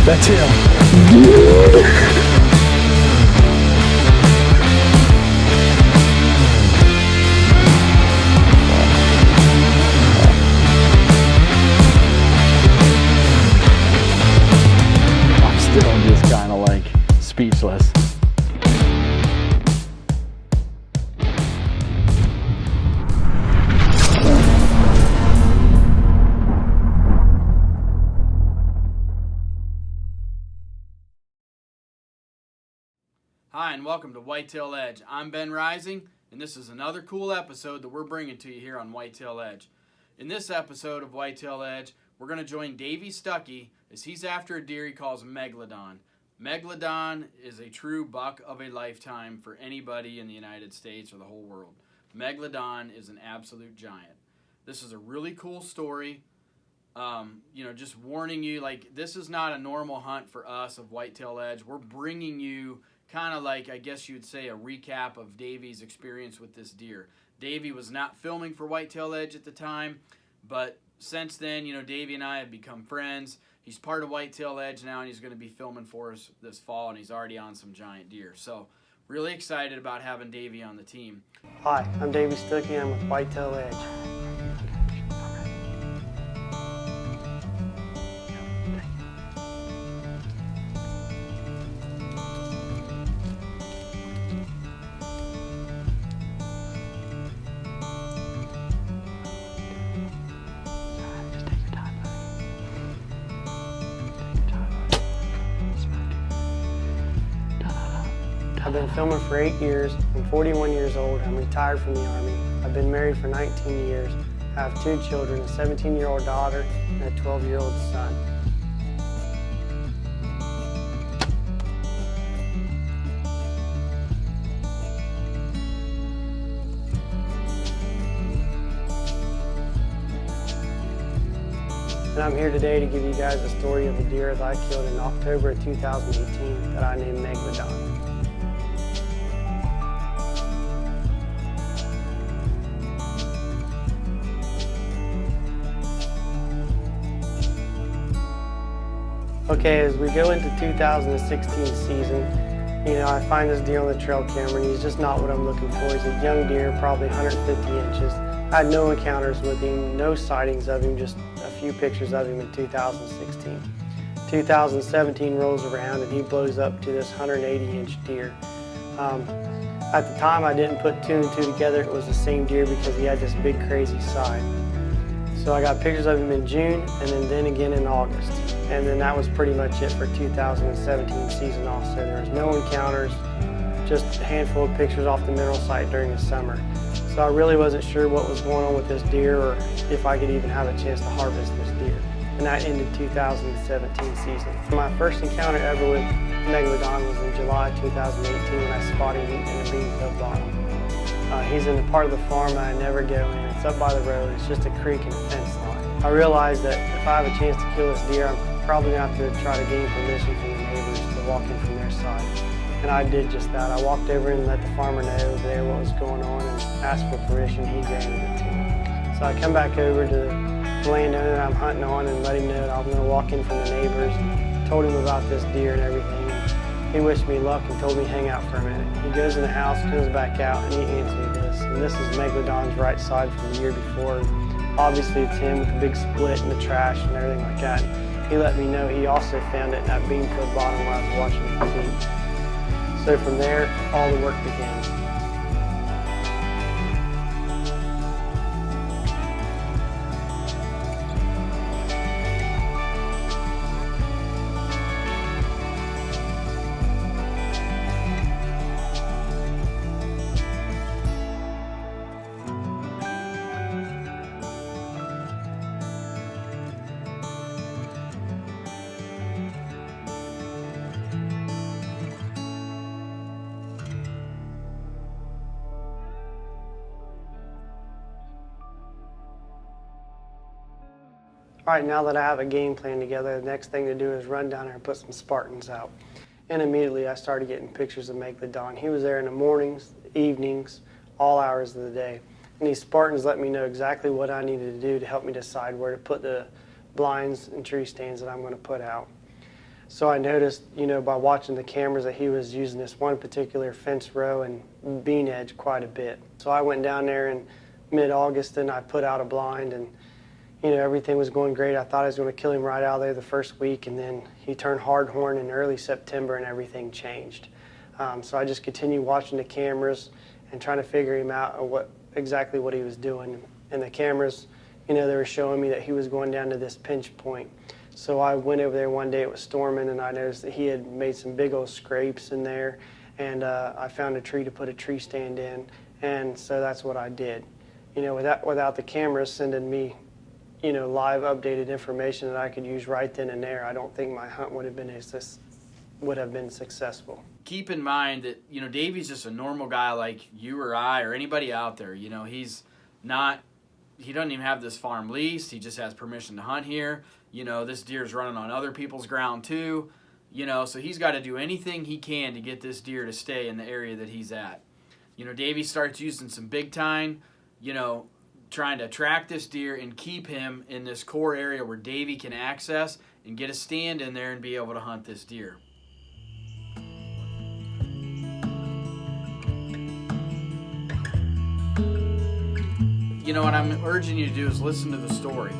That's him. I'm still just kind of like speechless. Hi, and welcome to Whitetail Edge. I'm Ben Rising, and this is another cool episode that we're bringing to you here on Whitetail Edge. In this episode of Whitetail Edge, we're going to join Davey Stuckey as he's after a deer he calls Megladon. Megladon is a true buck of a lifetime for anybody in the United States or the whole world. Megladon is an absolute giant. This is a really cool story. Just warning you, like, this is not a normal hunt for us of Whitetail Edge. We're bringing you kind of like, I guess you'd say, a recap of Davey's experience with this deer. Davey was not filming for Whitetail Edge at the time, but since then, Davey and I have become friends. He's part of Whitetail Edge now, and he's going to be filming for us this fall, and he's already on some giant deer. So, really excited about having Davey on the team. Hi, I'm Davey Stuckey. I'm with Whitetail Edge. I've been filming for 8 years. I'm 41 years old. I'm retired from the Army. I've been married for 19 years. I have 2 children, a 17-year-old daughter and a 12-year-old son. And I'm here today to give you guys the story of a deer that I killed in October of 2018 that I named Megladon. Okay, as we go into 2016 season, I find this deer on the trail camera, and he's just not what I'm looking for. He's a young deer, probably 150 inches. I had no encounters with him, no sightings of him, just a few pictures of him in 2016. 2017 rolls around, and he blows up to this 180-inch deer. At the time, I didn't put 2 and 2 together. It was the same deer because he had this big, crazy side. So I got pictures of him in June, and then again in August. And then that was pretty much it for 2017 season also. There was no encounters, just a handful of pictures off the mineral site during the summer. So I really wasn't sure what was going on with this deer or if I could even have a chance to harvest this deer. And that ended 2017 season. My first encounter ever with Megladon was in July 2018 when I spotted him in a beanfield bottom. He's in a part of the farm that I never go in. It's up by the road. It's just a creek and a fence line. I realized that if I have a chance to kill this deer, I'm probably going to have to try to gain permission from the neighbors to walk in from their side. And I did just that. I walked over and let the farmer know over there what was going on and asked for permission. He granted it to me. So I come back over to the landowner that I'm hunting on and let him know that I'm going to walk in from the neighbors. Told him about this deer and everything. He wished me luck and told me to hang out for a minute. He goes in the house, comes back out, and he hands me this. And this is Megladon's right side from the year before. Obviously it's him with the big split and the trash and everything like that. He let me know he also found it in that beanfield bottom where I was watching him feed. So from there, all the work began. All right, now that I have a game plan together, the next thing to do is run down there and put some Spartans out. And immediately I started getting pictures of Megladon. He was there in the mornings, evenings, all hours of the day. And these Spartans let me know exactly what I needed to do to help me decide where to put the blinds and tree stands that I'm going to put out. So I noticed, by watching the cameras that he was using this one particular fence row and bean edge quite a bit. So I went down there in mid-August and I put out a blind, and everything was going great. I thought I was going to kill him right out of there the first week, and then he turned hard horn in early September and everything changed. So I just continued watching the cameras and trying to figure him out exactly what he was doing. And the cameras, they were showing me that he was going down to this pinch point. So I went over there one day, it was storming, and I noticed that he had made some big old scrapes in there, and I found a tree to put a tree stand in, and so that's what I did. Without the cameras sending me, live updated information that I could use right then and there, I don't think my hunt would have been successful. Keep in mind that, Davey's just a normal guy like you or I or anybody out there. He doesn't even have this farm leased. He just has permission to hunt here. This deer's running on other people's ground too. So he's got to do anything he can to get this deer to stay in the area that he's at. Davey starts using some big time, trying to track this deer and keep him in this core area where Davey can access and get a stand in there and be able to hunt this deer. What I'm urging you to do is listen to the story.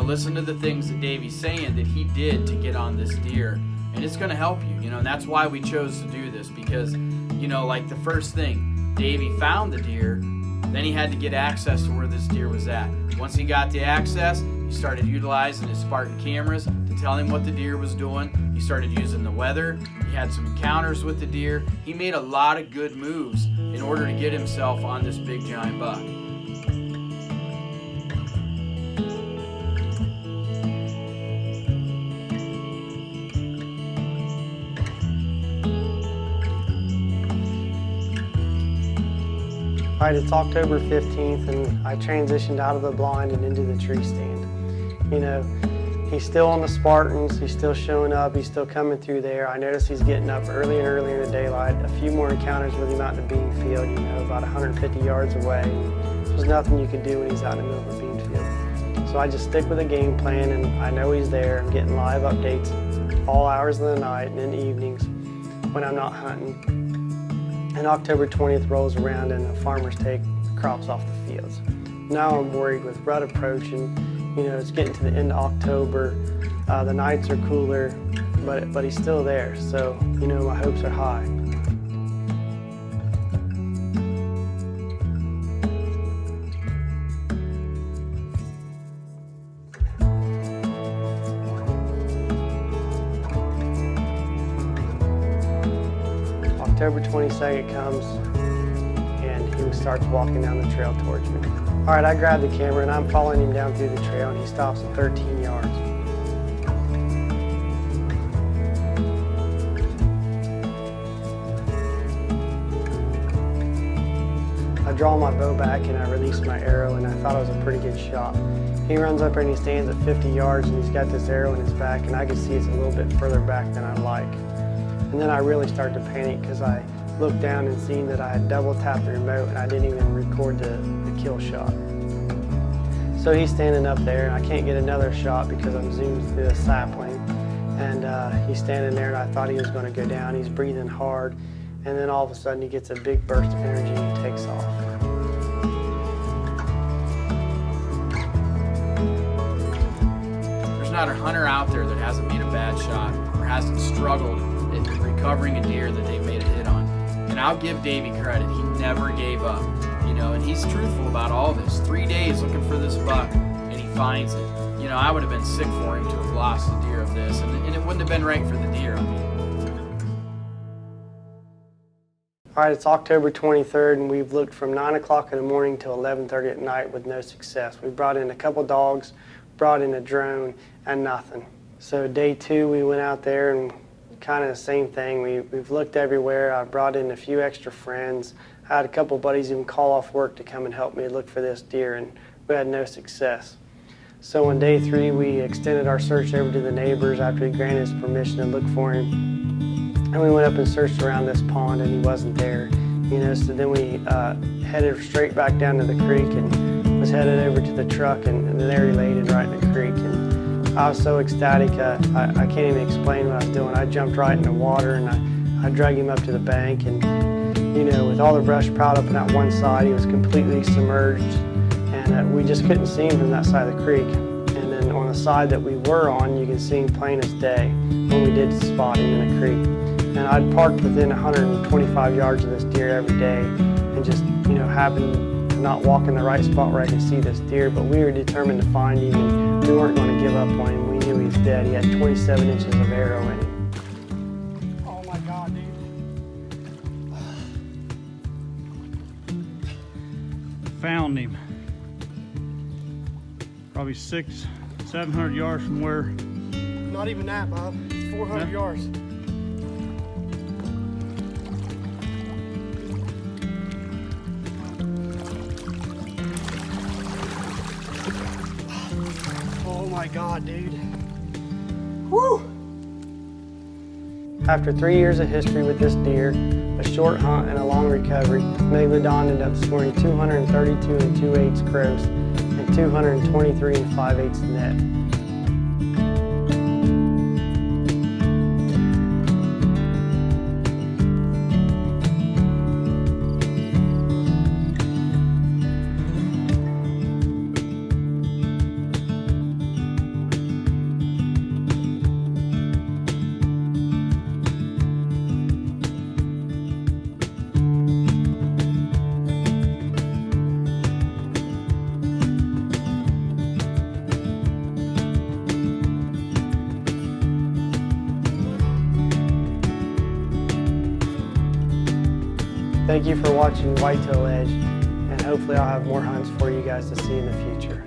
Listen to the things that Davey's saying that he did to get on this deer, and it's going to help you. And that's why we chose to do this, because, like the first thing, Davey found the deer, then he had to get access to where this deer was at. Once he got the access, he started utilizing his Spartan cameras to tell him what the deer was doing. He started using the weather. He had some encounters with the deer. He made a lot of good moves in order to get himself on this big giant buck. All right, it's October 15th, and I transitioned out of the blind and into the tree stand. He's still on the Spartans, he's still showing up, he's still coming through there. I noticed he's getting up early and early in the daylight. A few more encounters with him out in the bean field, about 150 yards away. There's nothing you can do when he's out in the middle of a bean field. So I just stick with a game plan, and I know he's there. I'm getting live updates all hours of the night and in the evenings when I'm not hunting. And October 20th rolls around and the farmers take crops off the fields. Now I'm worried with rut approaching. It's getting to the end of October. The nights are cooler, but he's still there. So, my hopes are high. October 22nd comes, and he starts walking down the trail towards me. All right, I grab the camera, and I'm following him down through the trail, and he stops at 13 yards. I draw my bow back, and I release my arrow, and I thought it was a pretty good shot. He runs up there, and he stands at 50 yards, and he's got this arrow in his back, and I can see it's a little bit further back than I like. And then I really start to panic because I looked down and seen that I had double tapped the remote and I didn't even record the kill shot. So he's standing up there and I can't get another shot because I'm zoomed through a sapling. And he's standing there and I thought he was going to go down. He's breathing hard, and then all of a sudden he gets a big burst of energy and he takes off. There's not a hunter out there that hasn't made a bad shot or hasn't struggled in recovering a deer that they've made a hit on. And I'll give Davey credit. He never gave up, and he's truthful about all this. 3 days looking for this buck, and he finds it. I would have been sick for him to have lost a deer of this, and it wouldn't have been right for the deer. All right, it's October 23rd, and we've looked from 9 o'clock in the morning till 11:30 at night with no success. We brought in a couple dogs, brought in a drone, and nothing. So day 2, we went out there and kind of the same thing. We've looked everywhere. I brought in a few extra friends. I had a couple buddies even call off work to come and help me look for this deer, and we had no success. So on day 3, we extended our search over to the neighbors after he granted us permission to look for him. And we went up and searched around this pond, and he wasn't there. So then we headed straight back down to the creek and was headed over to the truck, and there he laid it right in the creek. And I was so ecstatic, I can't even explain what I was doing. I jumped right in the water and I dragged him up to the bank, and you know, with all the brush piled up on that one side, he was completely submerged, and we just couldn't see him from that side of the creek. And then on the side that we were on, you can see him plain as day when we did spot him in the creek. And I'd parked within 125 yards of this deer every day, and just, you know, happened to not walk in the right spot where I could see this deer, but we were determined to find him, and we weren't going to give up on him. We knew he was dead. He had 27 inches of arrow in him. Oh my God, dude. Found him. Probably 700 yards from where. Not even that, Bob. It's 400 yards. Oh my God, dude. Woo! After 3 years of history with this deer, a short hunt and a long recovery, Megladon ended up scoring 232 2/8 gross and 223 5/8 net. Thank you for watching Whitetail Edge, and hopefully I'll have more hunts for you guys to see in the future.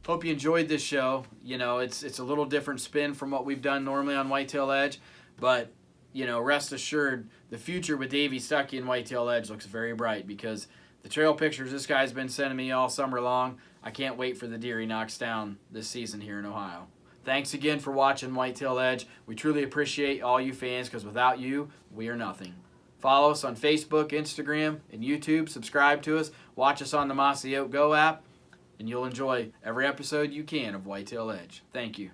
Hope you enjoyed this show. You know, it's a little different spin from what we've done normally on Whitetail Edge, but you know, rest assured, the future with Davey Stuckey and Whitetail Edge looks very bright, because the trail pictures this guy's been sending me all summer long, I can't wait for the deer he knocks down this season here in Ohio. Thanks again for watching Whitetail Edge. We truly appreciate all you fans, because without you, we are nothing. Follow us on Facebook, Instagram, and YouTube. Subscribe to us. Watch us on the Mossy Oak Go app, and you'll enjoy every episode you can of Whitetail Edge. Thank you.